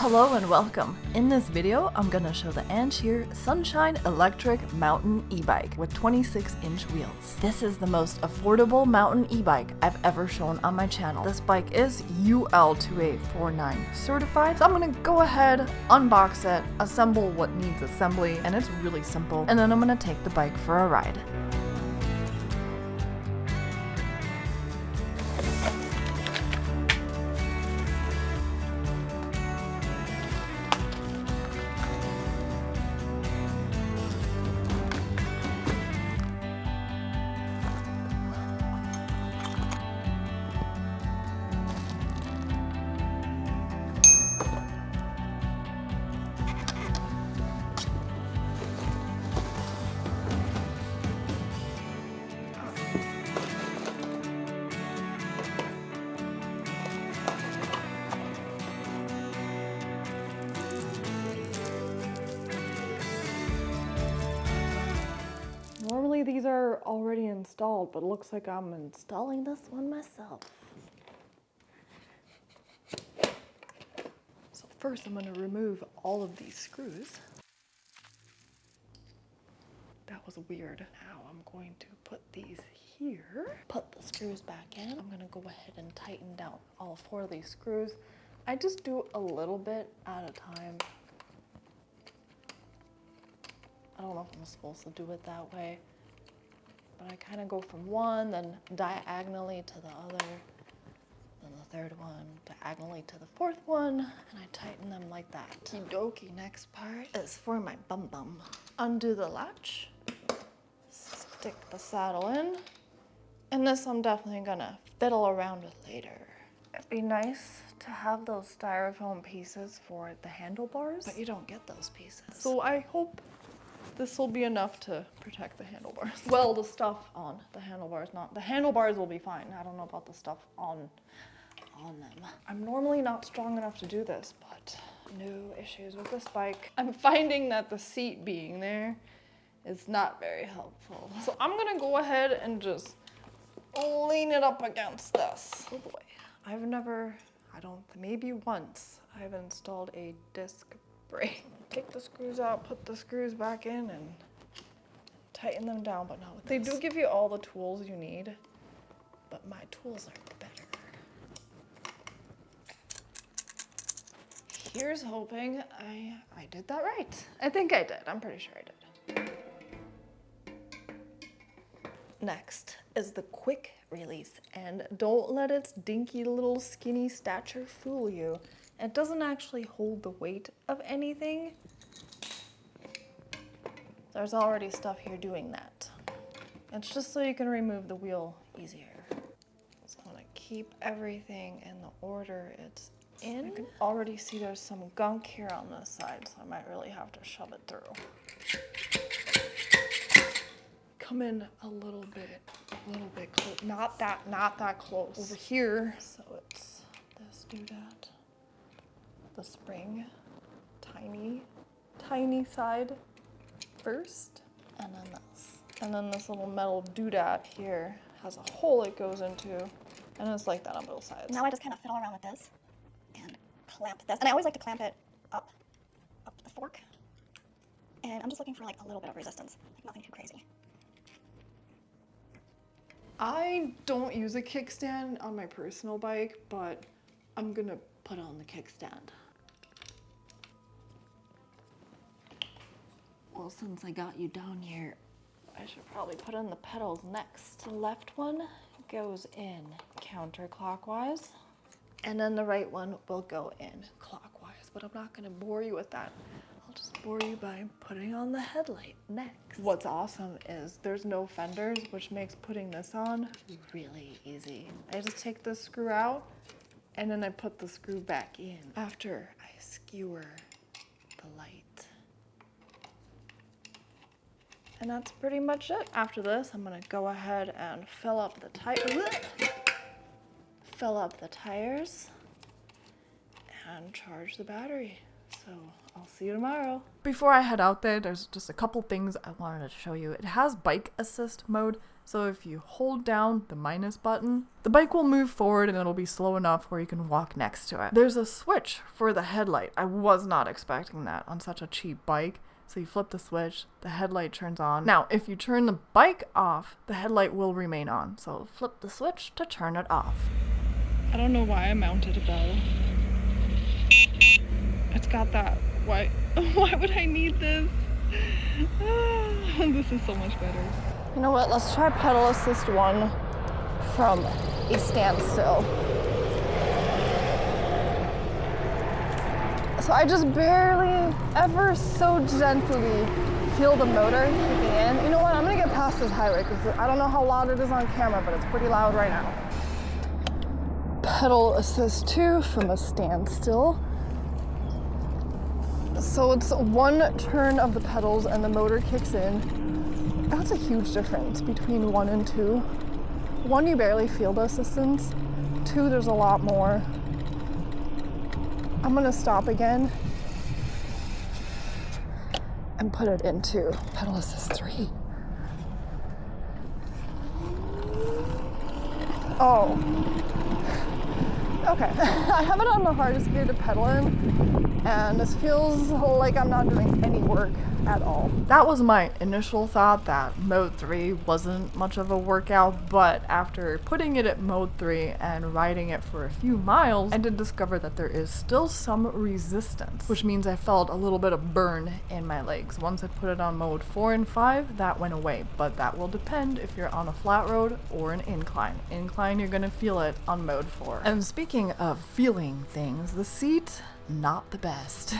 Hello and welcome. In this video, I'm gonna show the Ancheer Sunshine Electric Mountain e-bike with 26-inch wheels. This is the most affordable mountain e-bike I've ever shown on my channel. This bike is UL2849 certified, so I'm gonna go ahead, unbox it, assemble what needs assembly, and it's really simple, and then I'm gonna take the bike for a ride. Normally these are already installed, but it looks like I'm installing this one myself. So first I'm going to remove all of these screws. That was weird. Now I'm going to put these here. Put the screws back in. I'm going to go ahead and tighten down all 4 of these screws. I just do a little bit at a time. I don't know if I'm supposed to do it that way, but I kind of go from one, then diagonally to the other, then the third one, diagonally to the 4th one, and I tighten them like that. Okie, next part is for my bum bum. Undo the latch, stick the saddle in, and this I'm definitely gonna fiddle around with later. It'd be nice to have those styrofoam pieces for the handlebars, but you don't get those pieces. So I hope this will be enough to protect the handlebars. Well, the stuff on the handlebars, not. The handlebars will be fine. I don't know about the stuff on them. I'm normally not strong enough to do this, but no issues with this bike. I'm finding that the seat being there is not very helpful. So I'm gonna go ahead and just lean it up against this. Oh boy. Maybe once I've installed a disc brake. Take the screws out, put the screws back in, and tighten them down, but not with this. They do give you all the tools you need, but my tools are better. Here's hoping I did that right. I think I did. I'm pretty sure I did. Next is the quick release, and don't let its dinky little skinny stature fool you. It doesn't actually hold the weight of anything. There's already stuff here doing that. It's just so you can remove the wheel easier. So I'm gonna keep everything in the order it's in. You can already see there's some gunk here on this side, so I might really have to shove it through. Come in a little bit close. Not that close. Over here, so it's this doodad. The spring, tiny side first, and then this. And then this little metal doodad here has a hole it goes into, and it's like that on both sides. Now I just kind of fiddle around with this and clamp this. And I always like to clamp it up the fork. And I'm just looking for like a little bit of resistance, like nothing too crazy. I don't use a kickstand on my personal bike, but I'm gonna put on the kickstand. Well, since I got you down here, I should probably put in the pedals next. The left one goes in counterclockwise, and then the right one will go in clockwise, but I'm not gonna bore you with that. I'll just bore you by putting on the headlight next. What's awesome is there's no fenders, which makes putting this on really easy. I just take this screw out, and then I put the screw back in after I skewer the light. And that's pretty much it. After this, I'm gonna go ahead and fill up the tires and charge the battery. So I'll see you tomorrow. Before I head out there, there's just a couple things I wanted to show you. It has bike assist mode So if you hold down the minus button, the bike will move forward and it'll be slow enough where you can walk next to it. There's a switch for the headlight. I was not expecting that on such a cheap bike. So you flip the switch, the headlight turns on. Now, if you turn the bike off, the headlight will remain on. So flip the switch to turn it off. I don't know why I mounted a bell. It's got that. Why would I need this? This is so much better. You know what? Let's try pedal assist 1 from a standstill. So I just barely, ever so gently feel the motor kicking in. You know what? I'm gonna get past this highway because I don't know how loud it is on camera, but it's pretty loud right now. Pedal assist 2 from a standstill. So it's 1 turn of the pedals and the motor kicks in. That's a huge difference between 1 and 2. 1, you barely feel the assistance. 2, there's a lot more. I'm gonna stop again and put it into pedal assist 3. Oh. Okay. I have it on the hardest gear to pedal in, and this feels like I'm not doing any work at all. That was my initial thought, that mode 3 wasn't much of a workout, but after putting it at mode 3 and riding it for a few miles, I did discover that there is still some resistance, which means I felt a little bit of burn in my legs. Once I put it on mode 4 and 5, that went away, but that will depend if you're on a flat road or an incline. Incline, you're gonna feel it on mode 4. And speaking of feeling things, the seat, not the best.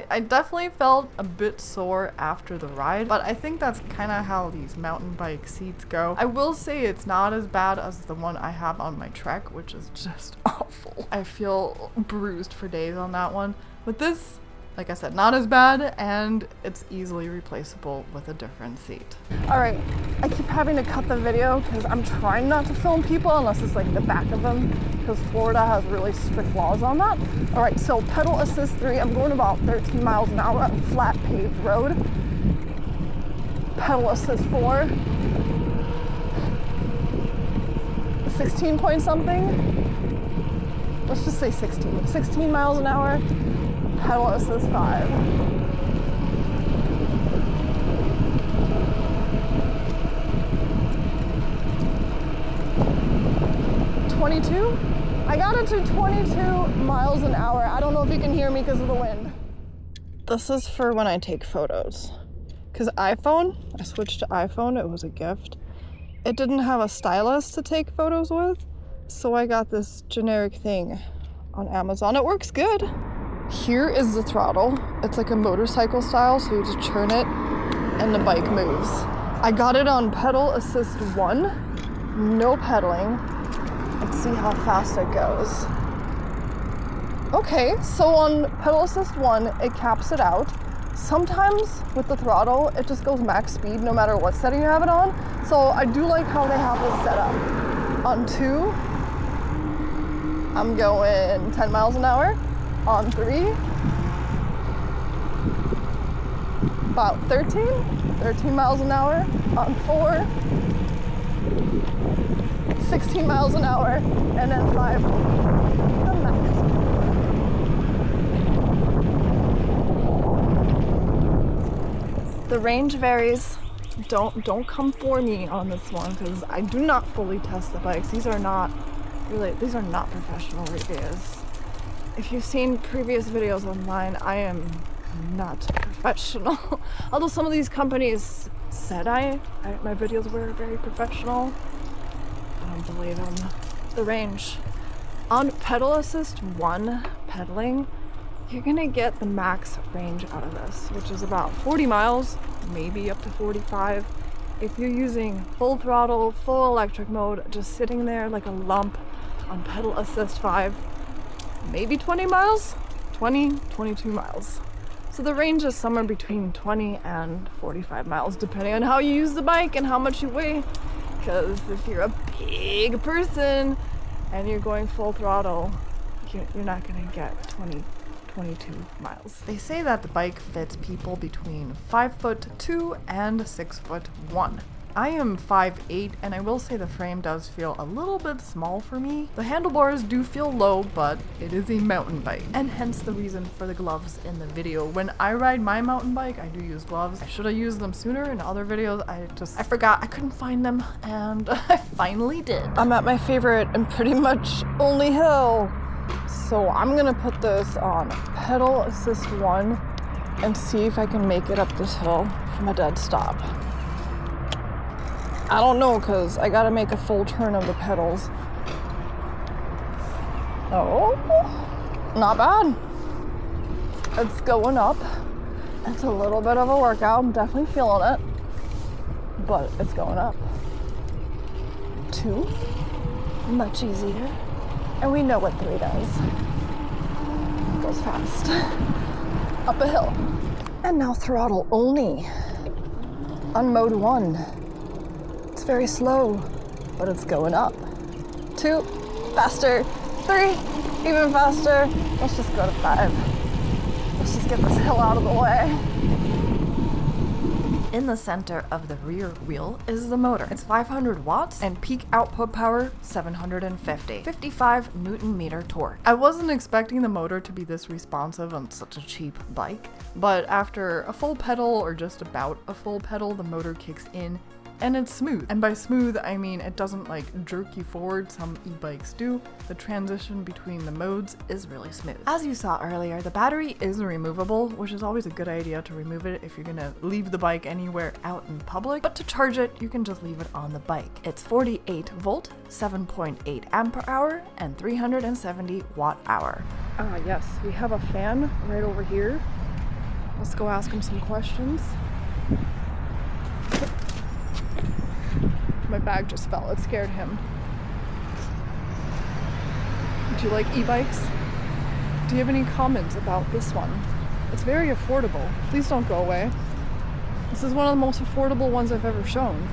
I definitely felt a bit sore after the ride, but I think that's kind of how these mountain bike seats go. I will say it's not as bad as the one I have on my Trek, which is just awful. I feel bruised for days on that one. But this, like I said, not as bad, and it's easily replaceable with a different seat. All right, I keep having to cut the video because I'm trying not to film people unless it's like the back of them, because Florida has really strict laws on that. All right, so pedal assist 3, I'm going about 13 miles an hour on flat paved road. Pedal assist 4, 16 point something. Let's just say 16. 16 miles an hour. Pedal assist 5. I got it to 22 miles an hour. I don't know if you can hear me because of the wind. This is for when I take photos. Because iPhone, I switched to iPhone, it was a gift. It didn't have a stylus to take photos with, so I got this generic thing on Amazon. It works good. Here is the throttle. It's like a motorcycle style, so you just turn it and the bike moves. I got it on pedal assist 1, no pedaling. Let's see how fast it goes. Okay, so on pedal assist 1, it caps it out. Sometimes with the throttle, it just goes max speed no matter what setting you have it on. So I do like how they have this set up. On 2, I'm going 10 miles an hour. On 3, about 13 miles an hour. On 4, 16 miles an hour. And then 5, the max. The range varies. Don't come for me on this one because I do not fully test the bikes. These are not professional reviews. If you've seen previous videos online, I am not professional. Although some of these companies said my videos were very professional. I don't believe them. The range. On pedal assist 1 pedaling, you're gonna get the max range out of this, which is about 40 miles, maybe up to 45. If you're using full throttle, full electric mode, just sitting there like a lump on pedal assist 5, maybe 20 miles, 22 miles. So the range is somewhere between 20 and 45 miles, depending on how you use the bike and how much you weigh. Because if you're a big person and you're going full throttle, you're not gonna get 22 miles. They say that the bike fits people between 5'2" and 6'1". I am 5'8", and I will say the frame does feel a little bit small for me. The handlebars do feel low, but it is a mountain bike, and hence the reason for the gloves in the video. When I ride my mountain bike, I do use gloves. I should have used them sooner in other videos. I forgot. I couldn't find them, and I finally did. I'm at my favorite and pretty much only hill, so I'm gonna put this on pedal assist 1 and see if I can make it up this hill from a dead stop. I don't know, because I gotta make a full turn of the pedals. Oh, not bad. It's going up. It's a little bit of a workout. I'm definitely feeling it, but it's going up. 2, much easier. And we know what 3 does. It goes fast. Up a hill. And now throttle only on mode 1. It's very slow, but it's going up. 2, faster. 3, even faster. Let's just go to 5. Let's just get this hill out of the way. In the center of the rear wheel is the motor. It's 500 watts and peak output power 750. 55 Newton meter torque. I wasn't expecting the motor to be this responsive on such a cheap bike, but after a full pedal or just about a full pedal, the motor kicks in and it's smooth. And by smooth, I mean it doesn't like jerk you forward, some e-bikes do. The transition between the modes is really smooth. As you saw earlier, the battery is removable, which is always a good idea to remove it if you're gonna leave the bike anywhere out in public. But to charge it, you can just leave it on the bike. It's 48 volt, 7.8 ampere hour, and 370 watt hour. Yes, we have a fan right over here. Let's go ask him some questions. My bag just fell. It scared him. Do you like e-bikes? Do you have any comments about this one? It's very affordable. Please don't go away. This is one of the most affordable ones I've ever shown.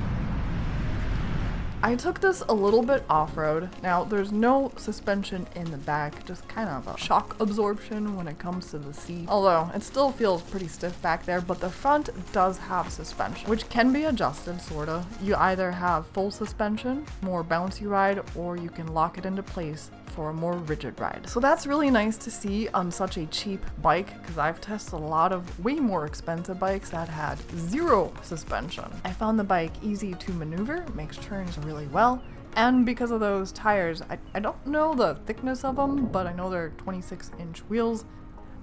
I took this a little bit off-road. Now, there's no suspension in the back, just kind of a shock absorption when it comes to the seat. Although, it still feels pretty stiff back there, but the front does have suspension, which can be adjusted, sorta. You either have full suspension, more bouncy ride, or you can lock it into place for a more rigid ride. So that's really nice to see on such a cheap bike, because I've tested a lot of way more expensive bikes that had 0 suspension. I found the bike easy to maneuver, makes turns really well, and because of those tires, I don't know the thickness of them, but I know they're 26-inch wheels.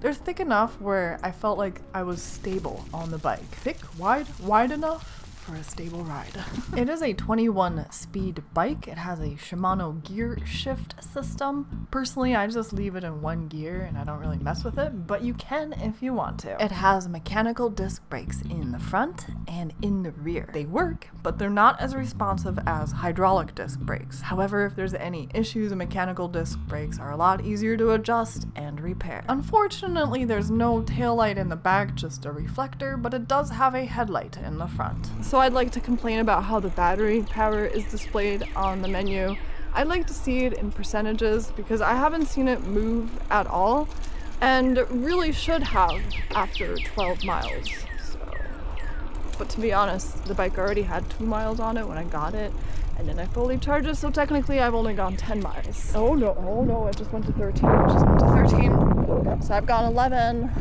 They're thick enough where I felt like I was stable on the bike. Thick, wide enough for a stable ride. It is a 21 speed bike. It has a Shimano gear shift system. Personally, I just leave it in 1 gear and I don't really mess with it, but you can if you want to. It has mechanical disc brakes in the front and in the rear. They work, but they're not as responsive as hydraulic disc brakes. However, if there's any issues, the mechanical disc brakes are a lot easier to adjust and repair. Unfortunately, there's no taillight in the back, just a reflector, but it does have a headlight in the front. So I'd like to complain about how the battery power is displayed on the menu. I'd like to see it in percentages because I haven't seen it move at all, and really should have after 12 miles. But to be honest, the bike already had 2 miles on it when I got it, and then I fully charged it, so technically I've only gone 10 miles. Oh no, it just went to 13. So I've gone 11.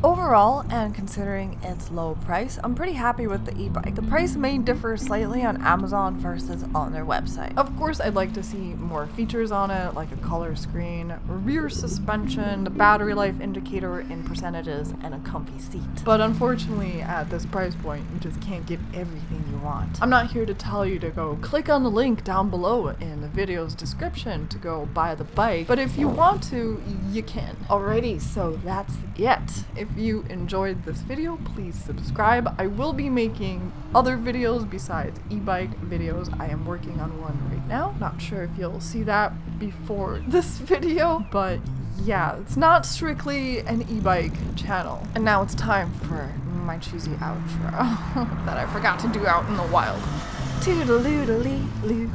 Overall, and considering its low price, I'm pretty happy with the e-bike. The price may differ slightly on Amazon versus on their website. Of course, I'd like to see more features on it, like a color screen, rear suspension, the battery life indicator in percentages, and a comfy seat. But unfortunately, at this price point, you just can't get everything you want. I'm not here to tell you to go click on the link down below in the video's description to go buy the bike, but if you want to, you can. Alrighty, so that's it. If you enjoyed this video, please subscribe. I will be making other videos besides e-bike videos. I am working on one right now. Not sure if you'll see that before this video, but yeah, it's not strictly an e-bike channel. And now it's time for my cheesy outro that I forgot to do out in the wild. Toodaloo-doo-lee-loo.